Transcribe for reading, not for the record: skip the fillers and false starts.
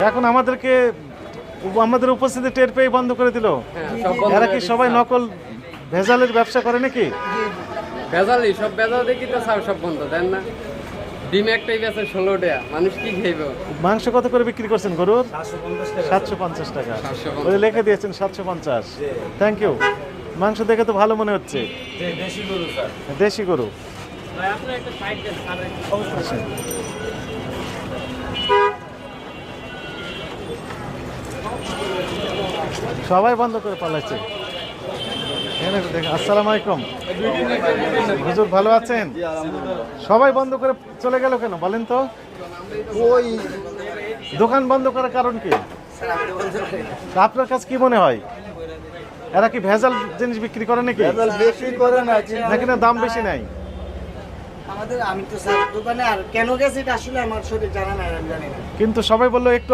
এখন আমাদের উপস্থিতি টের পেয়ে বন্ধ করে দিল। এরা কি সবাই নকল ভেজালের ব্যবসা করে নাকি? ভেজালই সব ভেজাল দেখি তো সব বন্ধ দেন না। ডিম একটাই বেচে 16 টাকা, মানুষ কি খাইবে? মাংস কত করে বিক্রি করছেন গরুর? 750 টাকা। ওই লিখে দিয়েছেন 750। Thank you. মাংস দেখে তো ভালো মনে হচ্ছে। দেশি গরু স্যার। দেশি গরু। সবাই বন্ধ করে পালাচ্ছে। আসসালামু আলাইকুম হুজুর, ভালো আছেন? সবাই বন্ধ করে চলে গেল কেন বলেন তো? ওই দোকান বন্ধ করার কারণ কি? আপনার কাছে কি মনে হয় এরা কি ভেজাল জিনিস বিক্রি করে নাকি? বেশি করে নাকি না দাম বেশি নাই? আমি তো স্যার দোকানে আর কেন গেছি এটা আসলে আমার সঠিক জানা নাই, আমি জানি না। কিন্তু সবাই বললো একটু